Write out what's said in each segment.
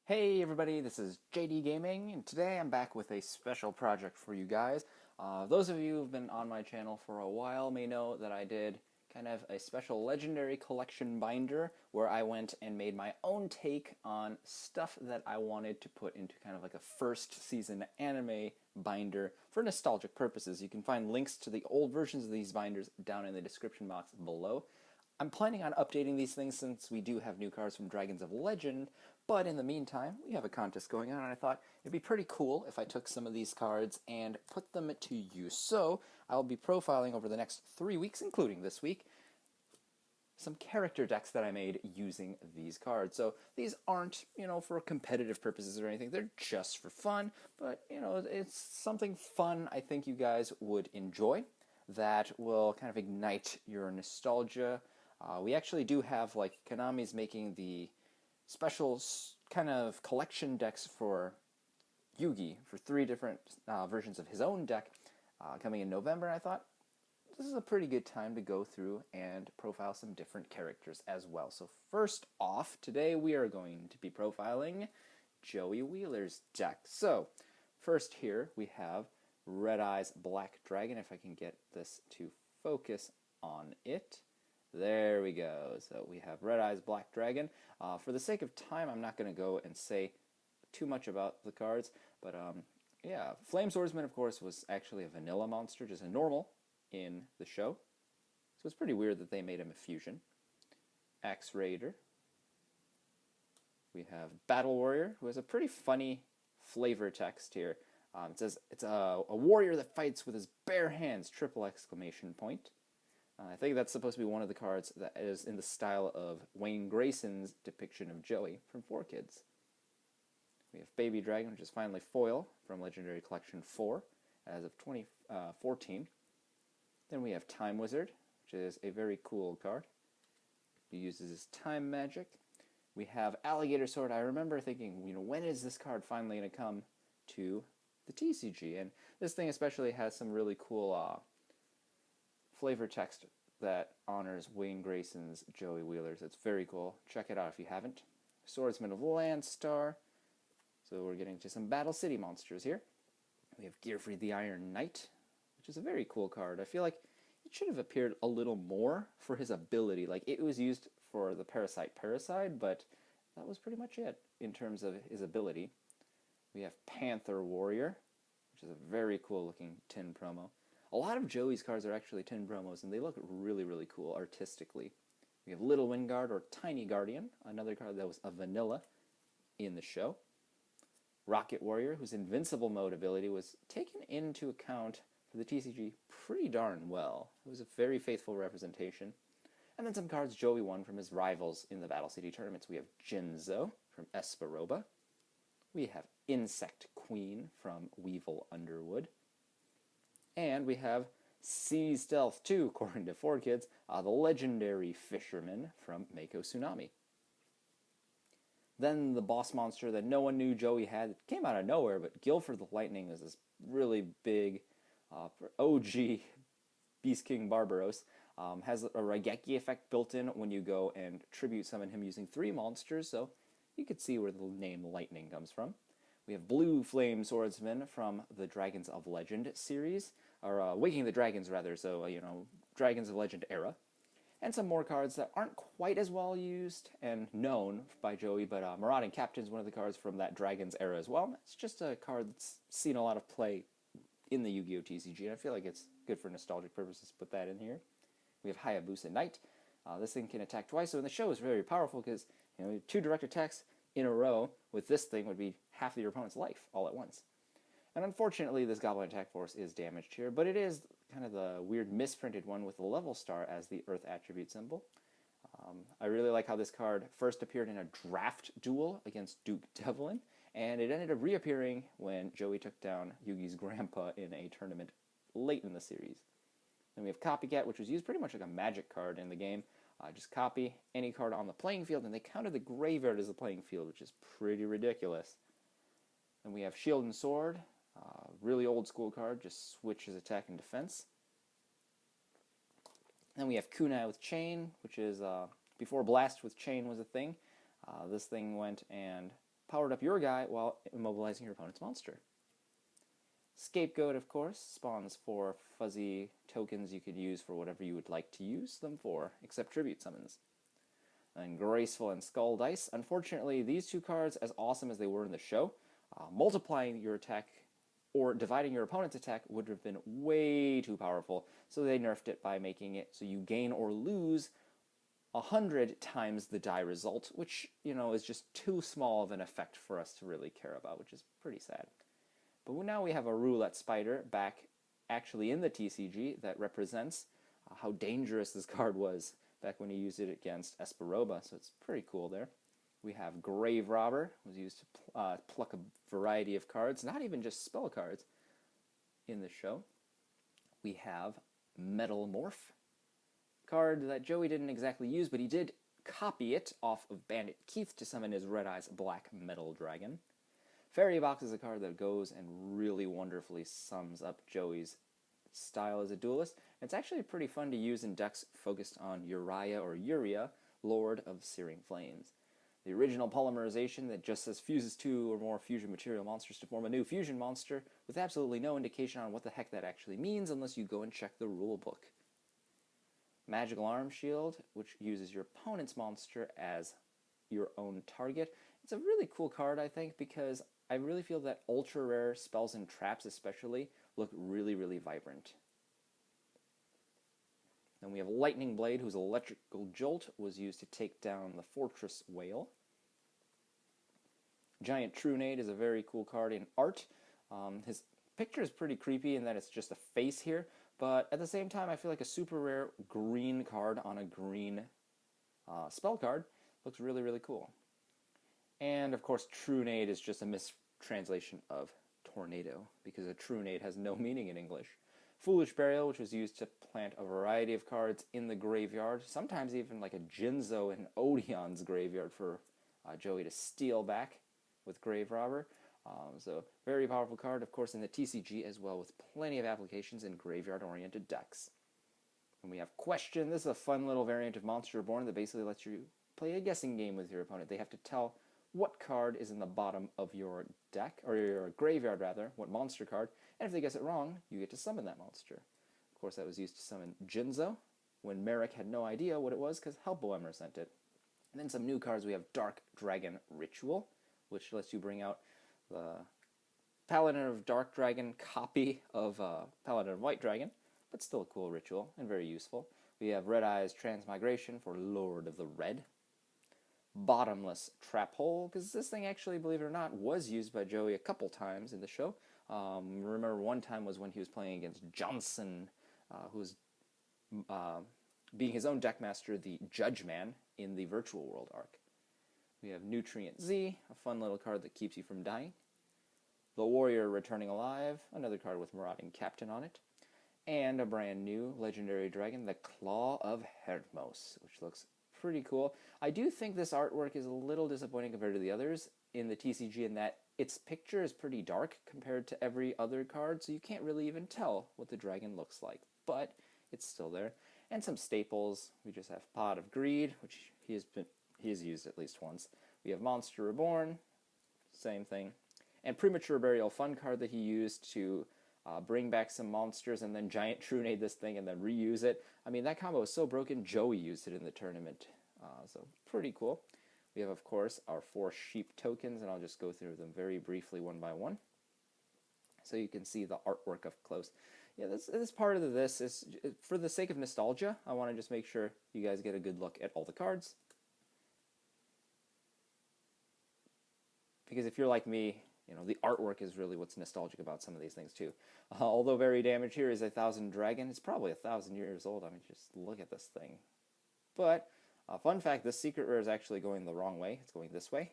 Hey everybody, this is JDGaming, and today I'm back with a special project for you guys. Those of you who've been on my channel for a while may know that I did kind of a special legendary collection binder where I went and made my own take on stuff that I wanted to put into kind of like a first season anime binder for nostalgic purposes. You can find links to the old versions of these binders down in the description box below. I'm planning on updating these things since we do have new cards from Dragons of Legend, but in the meantime, we have a contest going on, and I thought it'd be pretty cool if I took some of these cards and put them to use. So, I'll be profiling over the next 3 weeks, including this week, some character decks that I made using these cards. So these aren't, for competitive purposes or anything. They're just for fun, but, it's something fun I think you guys would enjoy that will kind of ignite your nostalgia. We actually do have, like, Konami's making the special kind of collection decks for Yugi for 3 different versions of his own deck coming in November. And I thought this is a pretty good time to go through and profile some different characters as well. So first off, today we are going to be profiling Joey Wheeler's deck. So first here we have Red Eyes Black Dragon, if I can get this to focus on it. There we go. So we have Red Eyes Black Dragon. For the sake of time, I'm not going to go and say too much about the cards, but yeah, Flame Swordsman, of course, was actually a vanilla monster, just a normal in the show. So it's pretty weird that they made him a fusion. Axe Raider. We have Battle Warrior, who has a pretty funny flavor text here. It says it's a warrior that fights with his bare hands, triple exclamation point. I think that's supposed to be one of the cards that is in the style of Wayne Grayson's depiction of Joey from 4Kids. We have Baby Dragon, which is finally foil from Legendary Collection 4 as of 2014. Then we have Time Wizard, which is a very cool card. He uses his time magic. We have Alligator Sword. I remember thinking, when is this card finally going to come to the TCG? And this thing especially has some really cool flavor text that honors Wayne Grayson's Joey Wheeler's. It's very cool. Check it out if you haven't. Swordsman of Landstar. So we're getting to some Battle City monsters here. We have Gearfried the Iron Knight, which is a very cool card. I feel like it should have appeared a little more for his ability. Like, it was used for the Parasite, but that was pretty much it in terms of his ability. We have Panther Warrior, which is a very cool looking tin promo. A lot of Joey's cards are actually tin promos, and they look really, really cool artistically. We have Little Wingard, or Tiny Guardian, another card that was a vanilla in the show. Rocket Warrior, whose invincible mode ability was taken into account for the TCG pretty darn well. It was a very faithful representation. And then some cards Joey won from his rivals in the Battle City tournaments. We have Jinzo from Esperoba. We have Insect Queen from Weevil Underwood. And we have Sea Stealth 2, according to 4Kids, the legendary fisherman from Mako Tsunami. Then the boss monster that no one knew Joey had, it came out of nowhere, but Guilford the Lightning is this really big OG Beast King Barbaros. Has a Raigeki effect built in when you go and tribute summon him using 3 monsters, so you could see where the name Lightning comes from. We have Blue Flame Swordsman from the Dragons of Legend series, or Waking the Dragons, rather, so, Dragons of Legend era. And some more cards that aren't quite as well used and known by Joey, but Marauding Captain is one of the cards from that Dragons era as well. It's just a card that's seen a lot of play in the Yu-Gi-Oh! TCG, and I feel like it's good for nostalgic purposes to put that in here. We have Hayabusa Knight. This thing can attack twice, so in the show is very powerful because 2 direct attacks in a row with this thing would be half of your opponent's life all at once. And unfortunately, this Goblin Attack Force is damaged here, but it is kind of the weird misprinted one with the level star as the Earth attribute symbol. I really like how this card first appeared in a draft duel against Duke Devlin, and it ended up reappearing when Joey took down Yugi's grandpa in a tournament late in the series. Then we have Copycat, which was used pretty much like a magic card in the game. Just copy any card on the playing field, and they counted the graveyard as the playing field, which is pretty ridiculous. Then we have Shield and Sword, really old school card, just switches attack and defense. Then we have Kunai with Chain, which is before Blast with Chain was a thing. This thing went and powered up your guy while immobilizing your opponent's monster. Scapegoat, of course, spawns 4 fuzzy tokens you could use for whatever you would like to use them for, except tribute summons. And Graceful and Skull Dice. Unfortunately, these 2 cards, as awesome as they were in the show, multiplying your attack or dividing your opponent's attack would have been way too powerful, so they nerfed it by making it so you gain or lose 100 times the die result, which, is just too small of an effect for us to really care about, which is pretty sad. But now we have a Roulette Spider back actually in the TCG that represents how dangerous this card was back when he used it against Esperoba, so it's pretty cool there. We have Grave Robber, was used to pluck a variety of cards, not even just spell cards, in the show. We have Metal Morph, card that Joey didn't exactly use, but he did copy it off of Bandit Keith to summon his Red Eyes Black Metal Dragon. Fairy Box is a card that goes and really wonderfully sums up Joey's style as a duelist. It's actually pretty fun to use in decks focused on Uriah or Uria, Lord of Searing Flames. The original polymerization that just says fuses 2 or more fusion material monsters to form a new fusion monster, with absolutely no indication on what the heck that actually means unless you go and check the rule book. Magical Arm Shield, which uses your opponent's monster as your own target. It's a really cool card, I think, because I really feel that ultra rare spells and traps especially look really, really vibrant. Then we have Lightning Blade, whose Electrical Jolt was used to take down the Fortress Whale. Giant Trunade is a very cool card in art. His picture is pretty creepy in that it's just a face here, but at the same time I feel like a super rare green card on a green spell card looks really, really cool. And of course Trunade is just a mistranslation of tornado, because a Trunade has no meaning in English. Foolish Burial, which was used to plant a variety of cards in the graveyard, sometimes even like a Jinzo and Odeon's graveyard for Joey to steal back with Grave Robber. So very powerful card, of course, in the TCG as well, with plenty of applications in graveyard-oriented decks. And we have Question. This is a fun little variant of Monster Reborn that basically lets you play a guessing game with your opponent. They have to tell what card is in the bottom of your deck, or your graveyard rather, what monster card, and if they guess it wrong, you get to summon that monster. Of course, that was used to summon Jinzo, when Merrick had no idea what it was because Helpoemer sent it. And then some new cards, we have Dark Dragon Ritual, which lets you bring out the Paladin of Dark Dragon copy of Paladin of White Dragon, but still a cool ritual and very useful. We have Red Eyes Transmigration for Lord of the Red. Bottomless Trap Hole, because this thing actually, believe it or not, was used by Joey a couple times in the show. Remember one time was when he was playing against Johnson, who was being his own deckmaster, the Judge Man, in the Virtual World arc. We have Nutrient Z, a fun little card that keeps you from dying. The Warrior Returning Alive, another card with Marauding Captain on it. And a brand new legendary dragon, the Claw of Hermos, which looks pretty cool. I do think this artwork is a little disappointing compared to the others in the TCG in that its picture is pretty dark compared to every other card, so you can't really even tell what the dragon looks like, but it's still there. And some staples. We just have Pot of Greed, which he has used at least once. We have Monster Reborn, same thing. And Premature Burial, fun card that he used to bring back some monsters and then Giant Trunade this thing and then reuse it. I mean, that combo is so broken, Joey used it in the tournament. So pretty cool. We have, of course, our 4 sheep tokens, and I'll just go through them very briefly one by one, so you can see the artwork up close. Yeah, this part of this is, for the sake of nostalgia, I want to just make sure you guys get a good look at all the cards. Because if you're like me, the artwork is really what's nostalgic about some of these things too. Although very damaged here is a 1000 Dragon. It's probably 1,000 years old. I mean, just look at this thing. But fun fact, this secret rare is actually going the wrong way. It's going this way.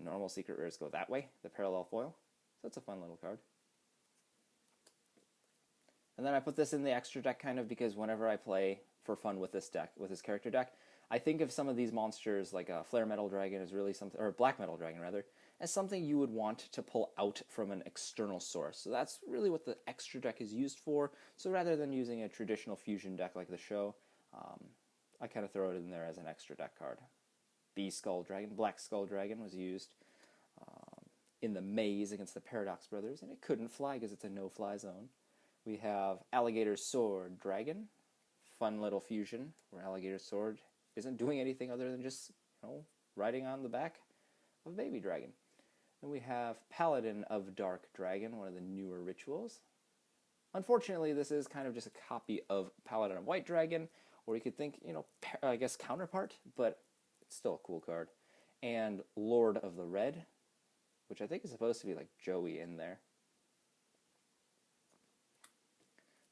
Normal secret rares go that way, the parallel foil. So it's a fun little card. And then I put this in the extra deck kind of because whenever I play for fun with this deck, with this character deck, I think of some of these monsters like a Flare Metal Dragon is really something, or Black Metal Dragon rather, as something you would want to pull out from an external source. So that's really what the extra deck is used for. So rather than using a traditional fusion deck like the show, I kind of throw it in there as an extra deck card. Black Skull Dragon was used in the maze against the Paradox Brothers, and it couldn't fly because it's a no-fly zone. We have Alligator Sword Dragon, fun little fusion where Alligator Sword isn't doing anything other than just, riding on the back of a baby dragon. Then we have Paladin of Dark Dragon, one of the newer rituals. Unfortunately, this is kind of just a copy of Paladin of White Dragon, or you could think, I guess counterpart, but it's still a cool card. And Lord of the Red, which I think is supposed to be like Joey in there.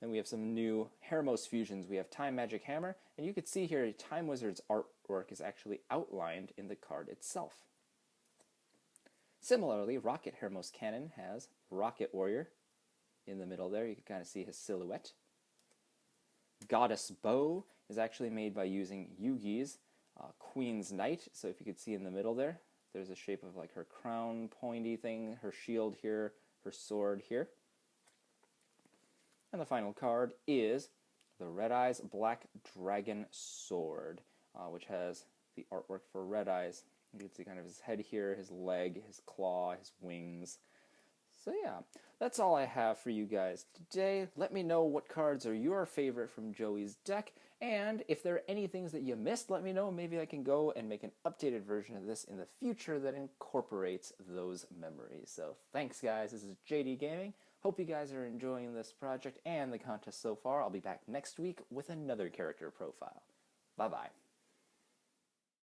Then we have some new Hermos fusions. We have Time Magic Hammer, and you can see here Time Wizard's artwork is actually outlined in the card itself. Similarly, Rocket Hermos Cannon has Rocket Warrior in the middle there. You can kind of see his silhouette. Goddess Bow is actually made by using Yugioh's Queen's Knight. So if you could see in the middle there, there's a shape of like her crown pointy thing, her shield here, her sword here. And the final card is the Red Eyes Black Dragon Sword, which has the artwork for Red Eyes. You can see kind of his head here, his leg, his claw, his wings. So yeah, that's all I have for you guys today. Let me know what cards are your favorite from Joey's deck, and if there are any things that you missed, let me know. Maybe I can go and make an updated version of this in the future that incorporates those memories. So thanks guys, this is JDGaming. Hope you guys are enjoying this project and the contest so far. I'll be back next week with another character profile. Bye-bye.